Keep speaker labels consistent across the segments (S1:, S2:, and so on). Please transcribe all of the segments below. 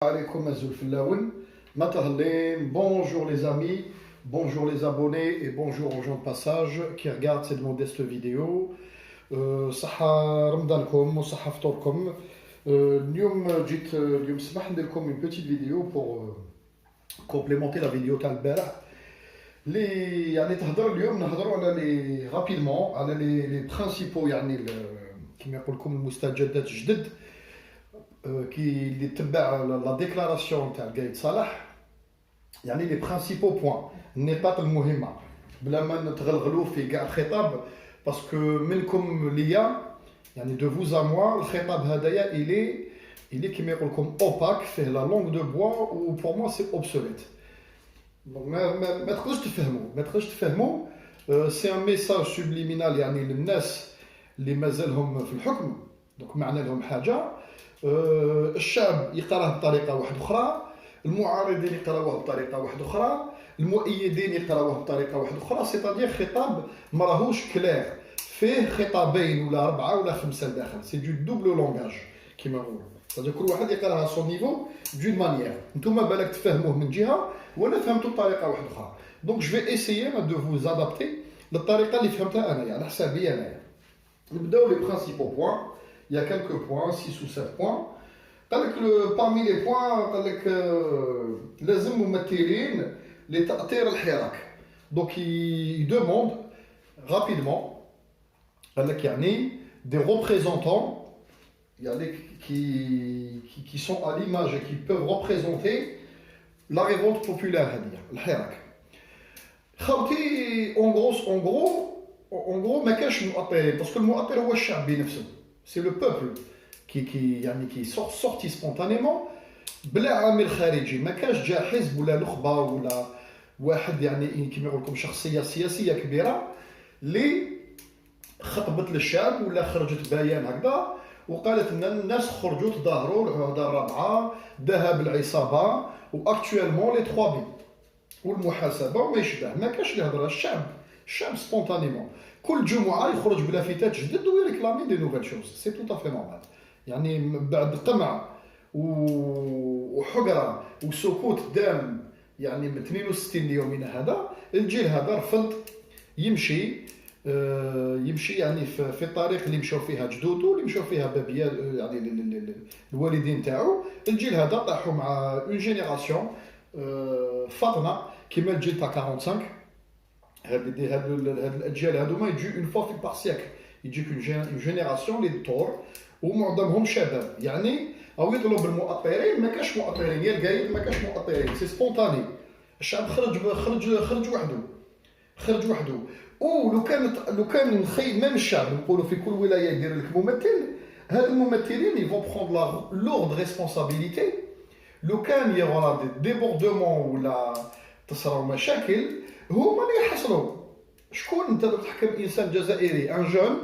S1: Alaikum azul fillaoun. Matahalem, bonjour les amis, bonjour les abonnés et bonjour aux gens de passage qui regardent cette modeste vidéo. Saha Ramdankom, Saha Ftorkom. اليوم سمح نديركم une petite vidéo pour complémenter la vidéo تاع البارح اللي يعني تهضر اليوم نهضروا على لي رابيدمون على لي برينسيپو يعني كما يقول لكم المستجدات الجدد كي اللي تبع لا ديكلاراسيون تاع القايد صالح يعني لي برينسيپو بوين النقاط المهمه بلا ما نتغلغلوا في كاع الخطاب باسكو منكم ليا يعني دو فوز ا موا الخطاب هذايا الي كيما يقول لكم اوباك فيه لا لونغ دو بوا و بور موا سي اوبسوليت دونك ما تقدرش تفهموا سي ان ميساج سوبليمينال يعني للناس اللي مازالهم في الحكم دونك معنى لهم حاجه الشعب يقراه بطريقه واحده اخرى المعارضين يقراوه بطريقه واحده اخرى المؤيدين يقراوه بطريقه واحده اخرى سيتادير خطاب ما راهوش كلير فيه خطابين ولا اربعه ولا خمسه لداخل سي دو دوبل لونغاج كيما نقولوا سيتادير كل واحد يقراها سون نيفو دون مانيير نتوما بالك تفهموه من جهه وانا فهمته بطريقه واحده اخرى دونك جو في اسيي دو فوز ادابتي للطريقه اللي فهمتها انايا على حسابي انايا نبداو لي برينسيپو بوين. Il y a quelques points, 6 ou 7 points. Parmi les points, لازم ممثلين لتأطير الحراك. Donc il demande rapidement يعني des représentants qui sont à l'image et qui peuvent représenter la révolte populaire هذه الحراك. خاوتي en gros ما كاش مؤطرين parce que المؤطر هو الشعب بنفسه. C'est le peuple qui sort sorti spontanément بلا عامل خارجي ما كاش جا حزب ولا نخبه ولا واحد يعني كيما يقول لكم شخصيه سياسيه كبيره اللي خطبت للشعب ولا خرجت بيان هكذا وقالت ان الناس خرجوا تظاهروا العهده الرابعه ذهب العصابه واكtuellement لي 3 بي والمحاسبه وما يشبه ما كاش يهضر الشعب سبونتانيمون كل جمعه يخرج بلافتات جدد ويريكلامي دي نوفيل شوز سي تو افي نورمال يعني بعد قمع وحقره وسكوت دام يعني من 62 يومنا هذا الجيل هذا رفض يمشي يعني في الطريق اللي مشاو فيها جدوده اللي مشاو فيها بابيا يعني الوالدين تاعو الجيل هذا طاحوا مع اون جينيراسيون فاطمه كيما الجيل تاع 45 هاد الاجيال هذوما يجي اون فوا في بار سيكل يجيك اون جينيراسيون اللي دور ومعظمهم شباب يعني او يطلبوا بالمؤطرين ما كاش مؤطرين يا القايد ما كاش مؤطرين سي سبونتاني الشعب خرج وحده لو كان نخيل ميم الشعب نقولوا في كل ولايه يدير لك ممثل هاد الممثلين يفون بروند لا لورد ريسبونسابيلتي لو كان يغرى دي ديبوردمون ولا تصراو مشاكل هما اللي يحصلوا شكون انت تحكم انسان جزائري ان جون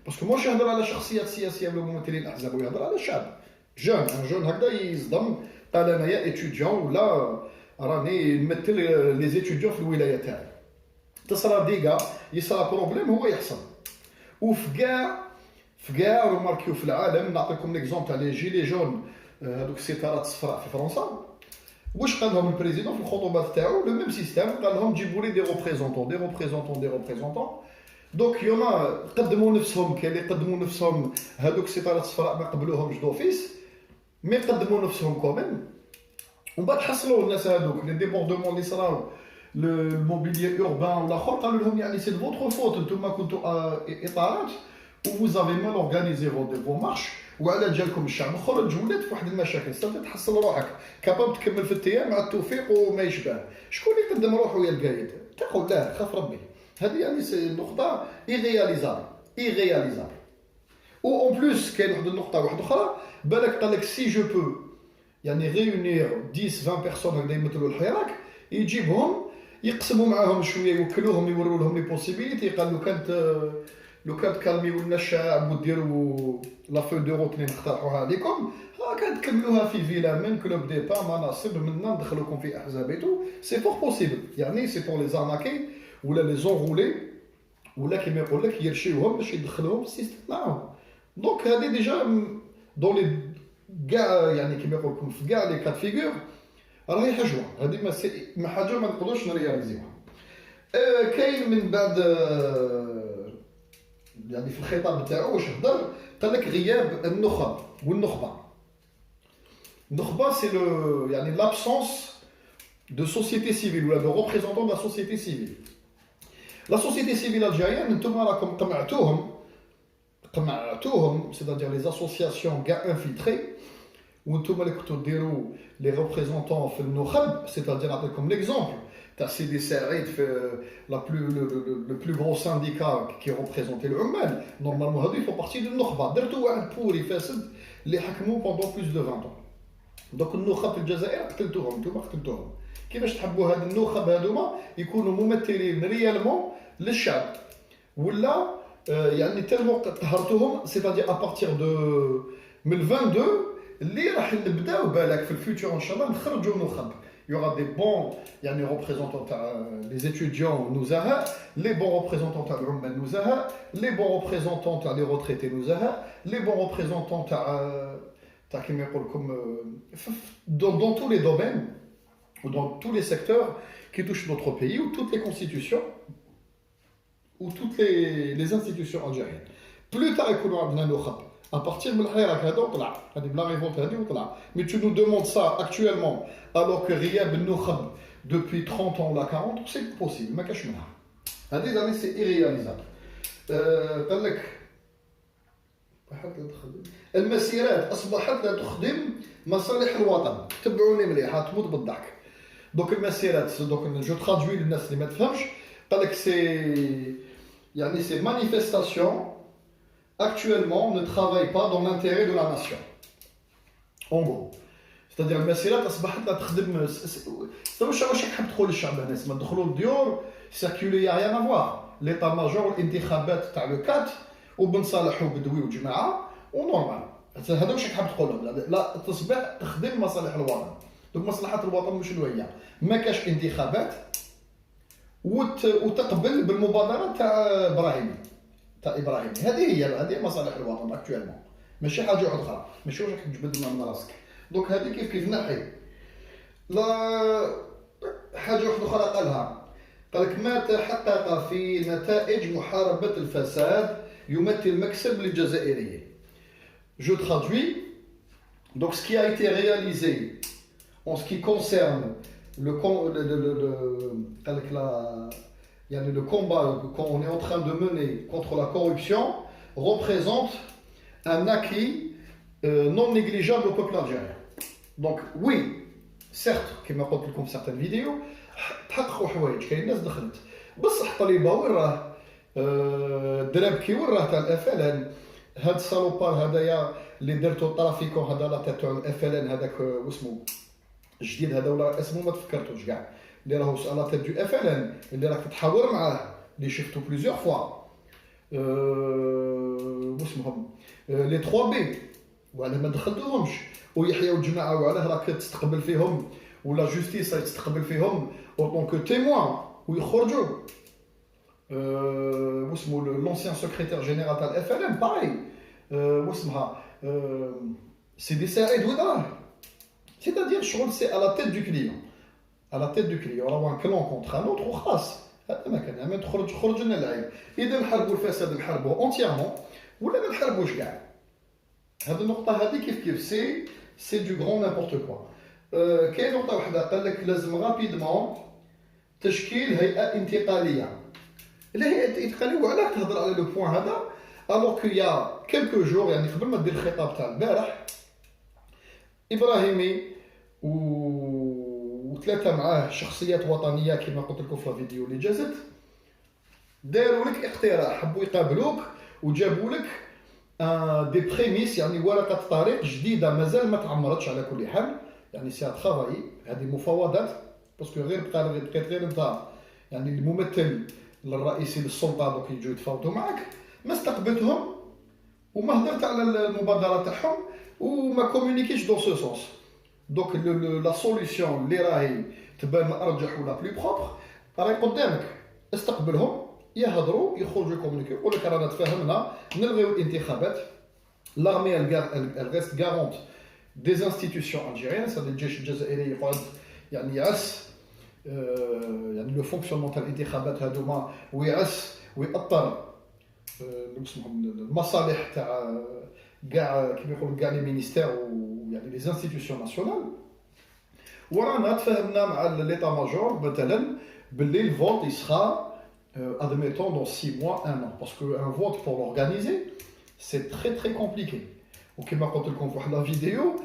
S1: باسكو ماش يهضر على شخصيات سياسيه ولا ممثلين الاحزاب ويهضر على الشعب جون ان جون هكذا يصدم قال انايا اتيديون ولا راني نمثل لي زيتيديون في الولايه تاعي تصرا ديكا يصرا بروبليم هو يحصل وفي كاع روماركيو في العالم نعطيكم ليكزومبل تاع لي جيلي جون هذوك الستارات الصفراء في فرنسا واش قال لهم البريزيدون في الخطوبات تاعو لو ميم سيستيم قال لهم جيبوا لي دي ريبريزونطون دونك يوما قدموا نفسهم كاين اللي قدموا نفسهم هذوك الستارات الصفراء ما قبلوهمش دوفيس مي قدموا نفسهم كومين ومن بعد حصلوا الناس هذوك لي ديبوردمون اللي صراو الموبيليي اوربان والاخر قالوا لهم يعني سي فوتر فوت نتوما كنتوا اطارات وفوز افي مال اورغانيزي فو مارش وعلى جالكم الشعب خرج ولات في واحد المشاكل صافي تحصل روحك كاباب تكمل في التيام مع التوفيق وما يشبه شكون اللي قدم روحه يا القايد تقول لا خاف ربي هذه يعني نقطه ايغياليزابل و اون بلوس كاين واحد النقطه واحده اخرى بالك قال لك سي جو بو يعني ريونير 10 20 بيرسون هكذا يمثلوا الحراك يجيبهم يقسموا معاهم شويه يوكلوهم يوروا لهم لي بوسيبيليتي قال لو كان تكلميو لنا الشعب وديروا لا فو دو روت اللي نقترحوها عليكم كان تكملوها في فيلا من كلوب دي با مناصب منا ندخلوكم في احزابيتو سي فور بوسيبل يعني سي بور لي زارناكي ولا لي زونغولي ولا كيما يقول لك يرشيوهم باش يدخلوهم السيستم معاهم دونك هذه ديجا دون لي كاع يعني كيما يقول لكم في كاع لي كات فيغور راهي حجوه. هذه ما حاجه ما نقدروش نرياليزيوها. كاين من بعد يعني في الخطاب تاعو واش هضر، قال لك غياب النخب والنخبه. النخبه سي لو يعني لابسونس de société civile ou de représentants de la société civile. La société civile algérienne, انتم راكم قمعتوهم c'est-à-dire les associations كاع infiltrées وانتم اللي كنتو ديروا les représentants في النخب. c'est-à-dire نعطيكم l'exemple تاع سيدي سعيد في le plus gros syndicat qui représentait العمال. normalement هادو يفو partie de النخبه. درتو واحد بوري فاسد اللي حكموا pendant plus de 20 ans. دوك النخب في الجزائر قتلتوهم، انتم قتلتوهم. كيفاش تحبوا هاد النخب هادوما يكونوا ممثلين ريالمون للشعب ولا يعني تالمون قهرتوهم. سيتادير ابارتيغ دو من 22 اللي راح نبداو بالك في الفيوتشر ان شاء الله نخرجوا نخب. يوغا دي بون يعني ريبريزونطون تاع لي ستوديون نزهاء، لي بون ريبريزونطون تاع العمال نزهاء، لي بون ريبريزونطون تاع لي روتريتي نزهاء، لي بون ريبريزونطون تاع كيما يقول لكم دون تو لي دومين ou dans tous les secteurs qui touchent notre pays, ou toutes les constitutions, ou toutes les institutions algériennes. Plus tard, à partir de la révolte, mais tu nous demandes ça actuellement, alors que Riyad Ben Noukhab, depuis 30 ans ou 40 ans, c'est possible. C'est irréalisable. المسيرات أصبحت لا تخدم مصالح الوطن. تبعوني مليح تموت بالضحك. Donc المسيرات donc je traduis للناس اللي ما تفهمش. قال لك سي يعني ces manifestations actuellement ne travaillent pas dans l'intérêt de la nation. En gros. c'est-à-dire المسيرات أصبحت لا تخدم. واش حاب تدخل للشعب هنا؟ ما تدخلوا للديور سيركولي يا ريان افوار. ليطا ماجور الانتخابات تاع لو 4 وبن صالح وبدوي وجماعه ونورمال. هذا واش حاب تقول لهم؟ لا تصبح تخدم مصالح الوطن. دوك مصلحه الوطن شنو هي؟ ما كاش انتخابات وتقبل بالمبادره تاع ابراهيمي. هذه مصالح الوطن اكطوالمون، ماشي حاجه اخرى، ماشي واش راك تجبد من راسك. دونك هذه كيف نحي. لا حاجه واحده اخرى قال لك ما تحقق في نتائج محاربه الفساد يمثل مكسب للجزائريين. Je traduis. Donc ce qui a été réalisé en ce qui concerne le combat qu'on est en train de mener contre la corruption représente un acquis non négligeable au peuple algérien. Donc oui, certes, كما قلت لكم في certaines vidéos تحققوا حوايج، كاين ناس دخلت بصح طليبه وين راه درابكي وين راه تاع الاف ال ان. هاد السالوبار هذايا اللي درتو الترافيكون هذا لا تاع الاف ال ان هذاك واسمو جديد هذا ولا اسمه ما تفكرتوش كاع، اللي راهو على تاع دو اف ال ان اللي راك تتحاور معاه اللي شفتو بليزيور فوا واسمهم لي 3 بي وعلاه ما دخلتوهمش ويحيى والجماعه وعلاه راك تستقبل فيهم ولا جوستيس تستقبل فيهم او دونك تيموان ويخرجوا واسمو لونسيان سكرتير جينيرال تاع الاف ال ان باي واسمها سيدي سعيد وين راه. C'est-à-dire الشغل سي à la tête du client. À la tête du client. راهو ان كلون كونتر ان اوتر وخلاص. هذا ما كان ما تخرج لنا العيب. اذا نحاربوا الفساد نحاربوه اونتيرمون ولا ما نحاربوش كاع. هذه النقطه هذه كيف سي دو غران نيمبورت كوا. كاين نقطه واحده قال لك لازم رابيدمون تشكيل هيئه انتقاليه. الهيئه الانتقاليه وعلاش تهضر على لو بوين هذا الوغ كو يا كيلكو جور يعني قبل ما دير الخطاب تاع البارح ابراهيمي وثلاثه معاه شخصيات وطنيه كما قلت لكم في الفيديو اللي جازت داروا لك اقتراح، حبوا يقابلوك وجابوا لك دي بريميس يعني ورقه طريق جديده مازال ما تعمرتش على كل حال. يعني سي ترافاي هذه مفاوضات باسكو بقيت غير انت يعني الممثل للرئيسي للسلطه دوك يجوا يتفاوضوا معك. ما استقبلتهم وما هضرت على المبادره تاعهم وما كومونيكيش دون سو سونس. دونك لا سوليسيون اللي راهي تبان ارجح ولا بلي بروبر راهي قدامك. استقبلهم يهضروا يخرجوا يكومونيكيو يقول لك رانا تفاهمنا نلغيو الانتخابات. لارمي الغيست غارونت des institutions algériennes, c'est-à-dire الجيش الجزائري يقعد يعني يعس يعني لو فونكسيونمون تاع الانتخابات هذوما ويعس ويأثر المصالح تاع كاع كيما يقولوا كاع لي مينيستير ويعني لي انستيتيوشن ناسيونال. ورانا تفاهمنا مع ليتا ماجور مثلا باللي الفوت يسخا admettons dans 6 mois, 1 an, parce qu'un vote pour l'organiser c'est très très compliqué. Ok, ma quand on voit la vidéo,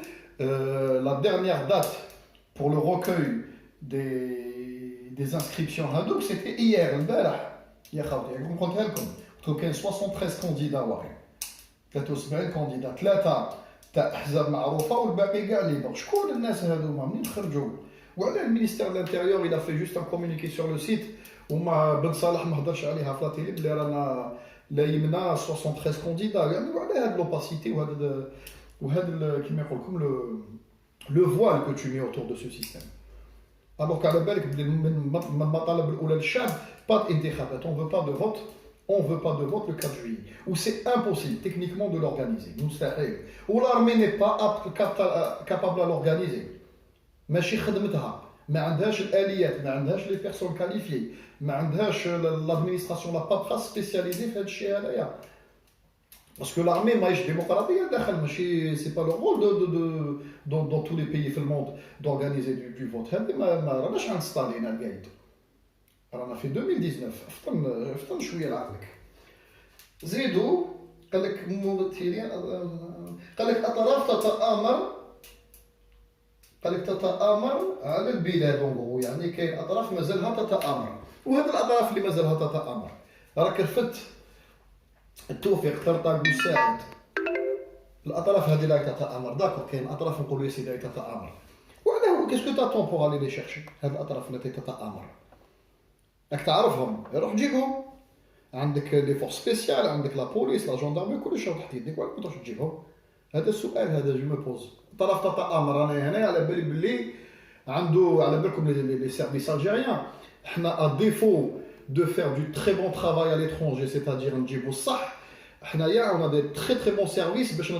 S1: la dernière date pour le recueil des inscriptions Hadouk, c'était hier, le barah. يا خوتي راكم قلتها لكم، قلت لكم كاين 73 كونديدا واعرين، 73 كونديدا، 3 تاع احزاب معروفه والباقي كاع ليبر. شكون الناس هذوما منين خرجوا؟ وعلى المينيستير دو الانتيريور الى في جوست ان كومونيكي سور لو سيت وما بن صالح ما هضرش عليها في لاتيلي بلي رانا لا يمنا 73 كونديدا، يعني وعلى هاد لوباسيتي وهذا كيما يقول لكم لو فوال كو تو مي اوتور دو سو سيستيم. الوغ على بالك بلي من المطالب الاولى للشعب pas d'interkhabat, on ne veut pas de vote, on veut pas de vote le 4 juillet. Ou c'est impossible techniquement de l'organiser. Ou l'armée n'est pas capable à l'organiser. ماشي خدمتها، ما عندهاش الآليات، ما عندهاش les personnes qualifiées، ما عندهاش l'administration la paperasse spécialisée في هذا الشيء هذايا. Parce que l'armée ماهيش démocratique داخل، ماشي c'est pas le rôle dans tous les pays في الموند d'organiser du vote. هذه ما راناش عند ستالين القايد. رانا في 2019 فطن شويه لعقلك. زيدوا قال لك ممثلين، قال لك اطراف تتآمر على البلاد، يعني كاين اطراف مازالها تتآمر، وهذه الاطراف اللي مازالها تتآمر راك رفدت التوفيق طرطاق مساعد. الاطراف هذه لا تتآمر، داكور كاين اطراف نقولوا يا سيدي تتآمر، وعلاه كيسكو تاتون بوغ الي لي شيرشي هاد الاطراف التي تتآمر. راك تعرفهم، روح جيبهم، عندك لي فورس سبيسيال، عندك لا بوليس لا جوندارمي كلشي راح تحت يديك، وعلاش ما تروحش تجيبهم؟ هذا السؤال هذا جو مو بوز. طرف تتآمر رانا هنا على بالي بلي عنده على بالكم لي سيرفيس الجيريان، حنا ا ديفو دو فير دو تري بون ترافاي ا ليترونجي سيتادير نجيبو الصح، حنايا عندنا دي تري تري بون سيرفيس باش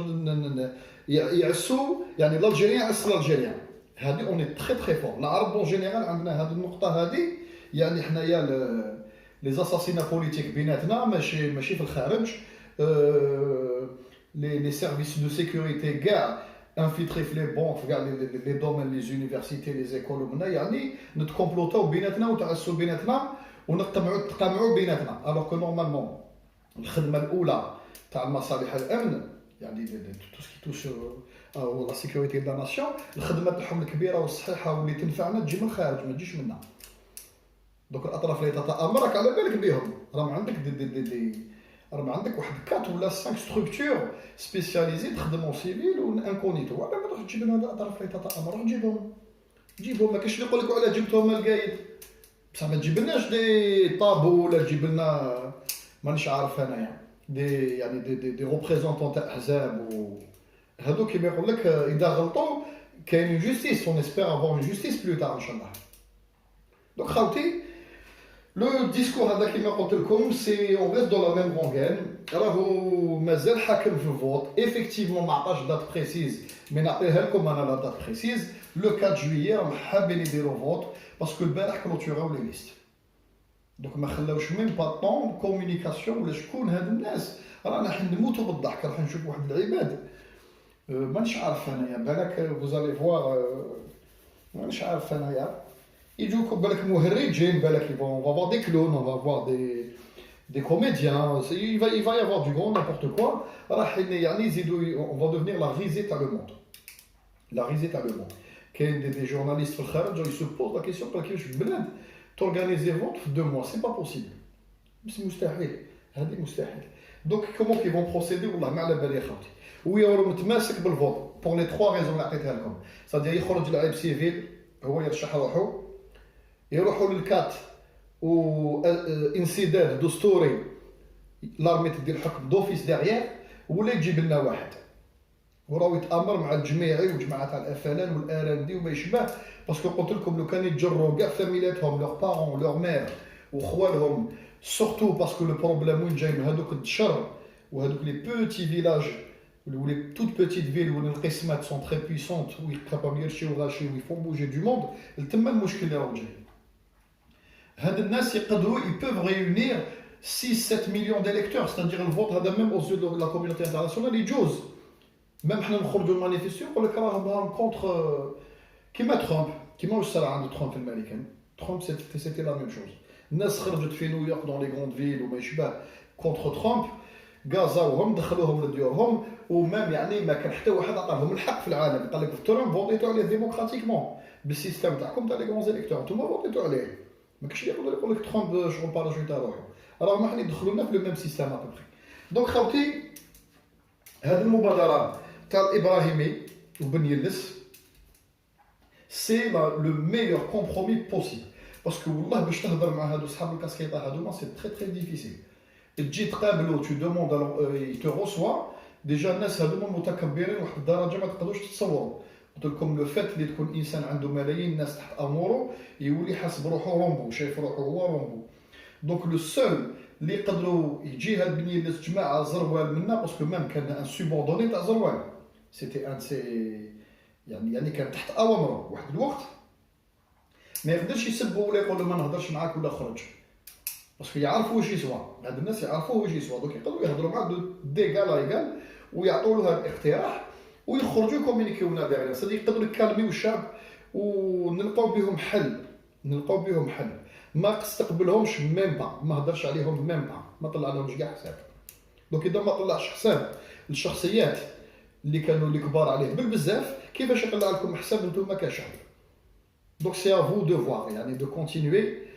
S1: يعسوا يعني الالجيريان يعس الالجيريان. هذه اوني تري تري فور. العرب اون جينيرال عندنا هذه النقطه هذه، يعني حنايا لي زاساسينا بوليتيك بيناتنا ماشي في الخارج، لي سيرفيس دو سيكوريتي كاع انفيتري في لي بونك في كاع لي دومين لي زونيفرسيتي لي زيكول ومنا، يعني نتكومبلوطاو بيناتنا وتعسوا بيناتنا ونقتمعوا بيناتنا. الوغ كو نورمالمون الخدمه الاولى تاع المصالح الامن يعني تو سكي توش او لا سيكوريتي دو لا ناسيون، الخدمه تاعهم الكبيره والصحيحه واللي تنفعنا تجي من الخارج ما تجيش منا. دوك الاطراف اللي تتآمر راك على بالك بهم، راهم عندك راهم عندك واحد 4 ولا 5 ستركتور سبيسياليزي تخدموا سيفيل وانكونيتو. وعلى ما تروح تجيب لنا الاطراف اللي تتآمر، روح جيبهم، ما كاينش اللي يقول لك علاه جبتهم القايد، بصح ما تجيبلناش دي طابو ولا تجيب لنا مانيش عارف انايا دي ريبريزونطون تاع احزاب وهذو كيما يقول لك اذا غلطوا كاين جوستيس، اون اسبير افوار جوستيس بلو تاع ان شاء الله. دونك خاوتي لو ديسكور هذا كيما قلت لكم سي اون ريست دون لا ميم غونغين، راهو مازال حاكم في الفوت. ايفيكتيفمون ما عطاش دات بريسيز، مي نعطيها لكم انا لا دات بريسيز لو 4 جويي راهم حابين يديروا فوت باسكو البارح كلوتوراو لي ليست. دوك ما خلاوش ميم با طون كومونيكاسيون ولا شكون هاد الناس. رانا حنا نموتوا بالضحك، راح نشوف واحد العباد مانيش عارف انايا، بالك فوزالي فوار مانيش عارف انايا يجوكم بالك مهرجين، بالك on va voir des clowns, on va voir des comédiens, il va y avoir du grand n'importe quoi. راح يعني يزيدوا on va devenir la risée تاع le monde. La risée تاع le monde. كاين des journalistes في الخارج ils se posent la question قال كيفاش بلاد تورغانيزي فوت في 2 mois, c'est pas possible. مش مستحيل، هذه مستحيل. دونك كومون كي فون بروسيدي والله ما على بالي يا خوتي. ويا متماسك بالفوت بور لي 3 ريزون اللي عطيتها لكم. صدق يخرج لاعب سيفيل هو يرشح روحه، يروحوا للكات وانسداد دستوري لارمي تدير الحكم دوفيس ديغيير، ولا يجيب لنا واحد وراهو يتامر مع الجميعي وجماعه تاع الافلان والارندي وما يشبه. باسكو قلت لكم لو كان يتجروا كاع فاميلاتهم لور بارون لور مير وخوالهم، سورتو باسكو لو بروبليم وين جاي من هذوك الدشر وهذوك لي بوتي فيلاج où les toutes petites villes où les قسمات sont très puissantes, où ils capables où ils font bouger du monde, تما المشكل اللي راهو جاي. هاد الناس يقدروا ils peuvent réunir 6-7 millions d'électeurs, c'est-à-dire le vote هذا même aux yeux de la communauté internationale يجوز. Même حنا نخرجوا manifester يقول لك راهم contre كيما ترامب كيما واش صرا عند ترامب في الامريكان. ترامب c'était la même chose. الناس خرجت في نيويورك dans les grandes villes وما يشبه contre ترامب غازاوهم دخلوهم لديورهم ومام يعني ما كان حتى واحد عطاهم الحق في العالم قال لك ترامب فوتيتو عليه ديموكراتيكمون بالسيستم تاعكم تاع لي غون زيليكتور نتوما فوتيتو عليه ما كاينش اللي يقول لك ترامب شغل باراشوت روحو راهم حنا يدخلوا لنا في لو ميم سيستم ابوبري دونك خوتي هذه المبادره تاع الابراهيمي وبن يلس سي لو ميور كومبرومي بوسيبل باسكو والله باش تهضر مع هادو صحاب الكاسكيطه هادوما سي تري تري ديفيسيل تجي تقابلو tu demandes il te reçoit ديجا الناس هادوما متكبرين واحد الدرجه ما تقدروش تتصوروا قلت لكم لو فات اللي تكون انسان عنده ملايين الناس تحت اموره يولي حاسب روحو رومبو شايف روحو هو رومبو دونك لو سول اللي يقدروا يجي هاد بني الناس جماعه زروال منا باسكو ميم كان ان سوبوردوني تاع زروال سيتي ان سي يعني كان تحت اوامره واحد الوقت ما يقدرش يسبوا ولا يقول له ما نهضرش معاك ولا خرج باسكو يعرفوا واش يسوى هاد الناس يعرفوا واش يسوى دونك يقدروا يهضروا معاه ديغال ايغال ويعطوا له هذا الاقتراح ويخرجوا كومونيكيونا ديغيغ سادي يقدروا يكالميو الشعب ونلقاو بهم حل ما استقبلهمش ميم با ما هضرش عليهم ميم با ما طلع لهمش كاع حساب دونك اذا ما طلعش حساب للشخصيات اللي كانوا اللي كبار عليه بالبزاف كيفاش يطلع لكم حساب نتوما كشعب دونك سي ا فو دوفوار يعني دو كونتينيوي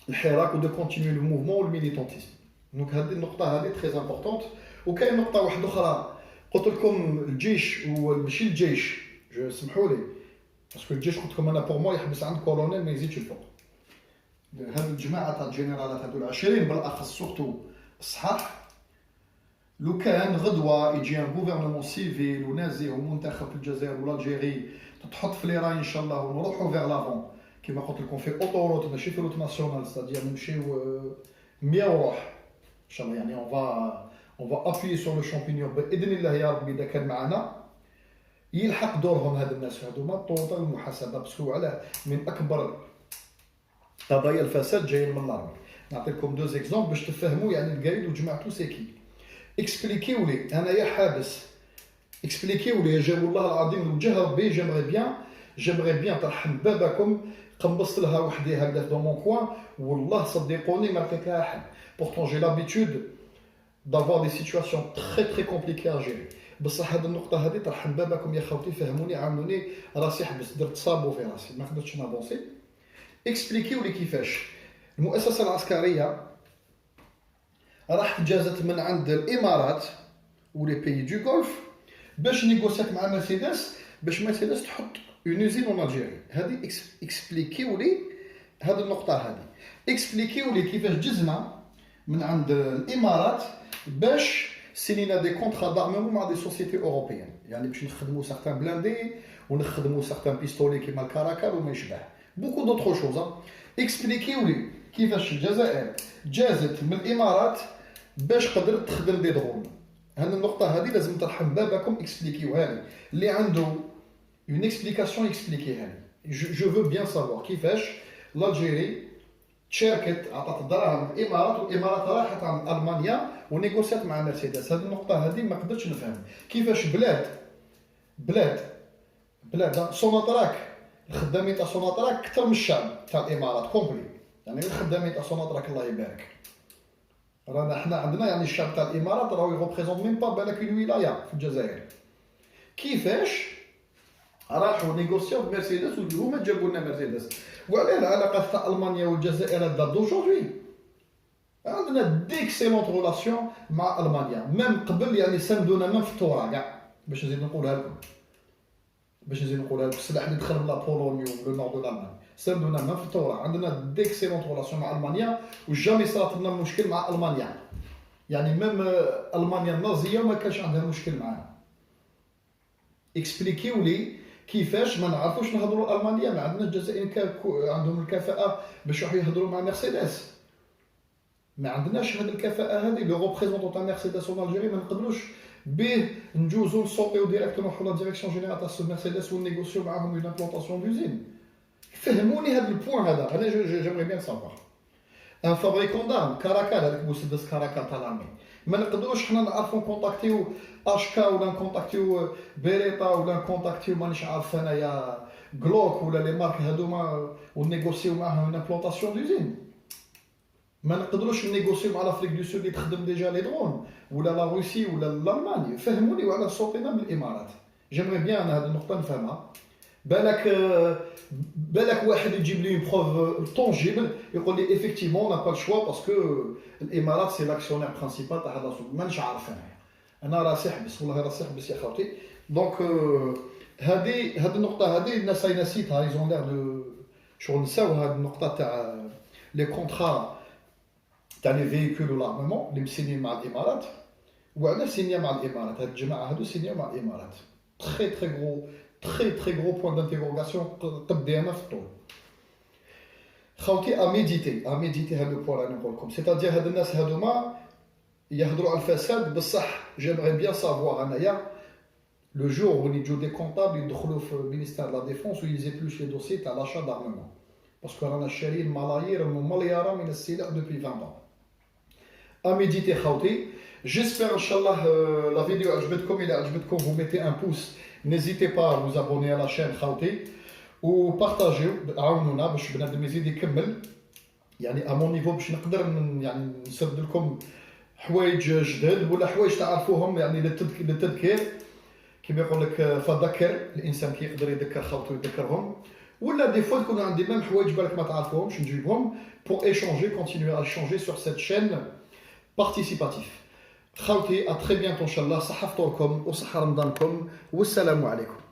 S1: الحراك ودو كونتينيو لو موفمون والميليتونتيزم دونك هذه النقطه هذه تري امبورطونت وكاين نقطه واحده اخرى قلت لكم الجيش وماشي الجيش جو سمحوا لي باسكو الجيش قلت لكم انا بور مو يحبس عند كولونيل ما يزيدش الفوق هذه الجماعه تاع الجنرالات هذو العشرين بالاخص سورتو الصحاح لو كان غدوه يجي ان غوفرنمون سيفيل ونازي ومنتخب في الجزائر ولا الجيري تحط في لي راي ان شاء الله ونروحوا فيغ لافون كما قلت لكم في اوتوروت ماشي في روت ناسيونال ستادير نمشيو 100 وروح ان شاء الله يعني اون فا ابويي سور لو شامبينيون باذن الله يا ربي اذا كان معنا يلحق دورهم هاد الناس هذوما طوطا المحاسبه باسكو علاه من اكبر قضايا الفساد جايين من الارض نعطي لكم دو زيكزومبل باش تفهموا يعني القايد وجماعته سيكي اكسبليكيو لي انا يا حابس اكسبليكيو لي جا والله العظيم وجه ربي جيمري بيان ترحم بابكم قنبصت لها وحدي هكذا في دون كوان والله صدقوني ما لقيت لها حل pourtant j'ai l'habitude d'avoir des situations très compliquées à gérer بصح هذه النقطه هذه ترحم بابكم يا خوتي فهموني عاونوني راسي حبس درت صابو في راسي ما قدرتش نافونسي اكسبليكيو لي كيفاش المؤسسه العسكريه راح جازت من عند الامارات ولي بيي دو غولف باش نيغوسيات مع مرسيدس باش مرسيدس تحط اون يوزين اون الجيري هذه اكسبليكيو لي هذه النقطه هذه اكسبليكيو لي كيفاش جزنا من عند الامارات باش سينينا دي كونترا دارمون مع دي سوسيتي اوروبيان يعني باش نخدموا سارتان بلاندي ونخدموا سارتان بيستولي كيما الكاراكال وما يشبه بوكو دوطخ شوز اكسبليكيو لي كيفاش الجزائر جازت من الامارات باش قدرت تخدم دي درون هذه النقطه هذه لازم ترحم بابكم اكسبليكيوها لي اللي عنده une explication expliquée je veux bien savoir كيفاش الجيري تشاركت عطات الدراهم الامارات والامارات راحت عند المانيا ونيغوسيات مع مرسيدس هذه النقطه هذه ما قدرتش نفهم كيفاش بلاد سوناتراك الخدامين تاع سوناتراك اكثر من الشعب تاع الامارات كومبلي يعني الخدامين تاع سوناتراك الله يبارك رانا حنا عندنا يعني الشعب تاع الامارات راهو يغوبريزونط ميم با بالك اون ولايه في الجزائر كيفاش راحوا نيغوسيو بمرسيدس وهما جابوا لنا مرسيدس وعلى العلاقات تاع المانيا والجزائر دات دوجوردي عندنا ديكسيلونت ريلاسيون مع المانيا ميم قبل يعني سندونا ميم في التورا كاع باش نزيد نقولها لكم السلاح اللي دخل من لابولونيا ولو نورد دو المان سندونا ميم في التورا عندنا ديكسيلونت ريلاسيون مع المانيا وجامي صارت لنا مشكل مع المانيا يعني ميم المانيا النازيه ما كانش عندها مشكل معنا اكسبليكيو لي كيفاش ما نعرفوش نهضروا الالمانيه ما عندنا الجزائريين عندهم الكفاءه باش يروحوا يهضروا مع مرسيدس ما عندناش هذه الكفاءه هذه لو ريبريزونطون تاع مرسيدس اون الجيري ما نقدروش به نجوزو نصوتيو ديريكتومون في لا ديريكسيون جينيرال تاع مرسيدس ونيغوسيو معاهم اون امبلونطاسيون دوزين. فهموني هذا البوان هذا، انا جيمري بيان سافوار. ان فابريكون دارم كاراكال هذاك مسدس كاراكال تاع لامي، ما نقدروش حنا نعرفو نكونتاكتيو اشكا ولا نكونتاكتيو بيريتا ولا نكونتاكتيو مانيش عارف انايا جلوك ولا لي مارك هذوما ونيغوسيو معاهم اون امبلونطاسيون دوزين. ما نقدروش نيغوسيو مع لافريك دو سود اللي تخدم ديجا لي درون ولا لا روسي ولا الالمانيا. فهموني وعلى صوتنا من الامارات. جيمري بيان انا هذه النقطه نفهمها. بالك واحد يجيب لي بروف طونجيبل يقول لي ايفيكتيفمون اون با الشوا باسكو الامارات سي لاكسيونير برينسيبال تاع هذا السوق. مانيش عارف انا راسي حبس والله راسي حبس يا خوتي. دونك هذه النقطه هذه الناس نسيتها. ايزون لير دو شغل نساو هذه النقطه تاع لي كونترا تاع لي فييكول والارممون اللي مسينين مع الامارات. وعلاش سينيا مع الامارات؟ هاد الجماعه هادو سينيا مع الامارات. très gros point d'interrogation قدامنا في الطول. خوتي اميديتي هاد لو بوان راني نقول لكم. سيتادير هاد الناس هادوما يهضروا على الفساد بصح جيمري بيان سافوار انايا لو جور وين يجوا دي كونطابل يدخلوا في المينيستير لا ديفونس ويزيبلوش لي دوسي تاع لاشا دارممون باسكو رانا شاريين ملايير ومليارات من السلاح دوبي 20 ans. اميديتي خوتي. J'espère, Inch'Allah, la vidéo عجبتكم. إذا عجبتكم, vous mettez un pouce. N'hésitez pas à vous abonner à la chaîne خوتي و بارطاجيو عاونونا باش بنادم يزيد يكمل. يعني à mon niveau باش نقدر يعني نسرد لكم حوايج جدد ولا حوايج تعرفوهم يعني للتذكير. كيما يقول لك فذكر الانسان كي يقدر يذكر خوتو يذكرهم. ولا دي فوا تكون عندي ميم حوايج بالك ما تعرفوهمش نجيبهم pour échanger, continuer à échanger sur cette chaîne participative. خوتي à très bientôt ان شاء الله. صحة فطوركم وصحة رمضانكم والسلام عليكم.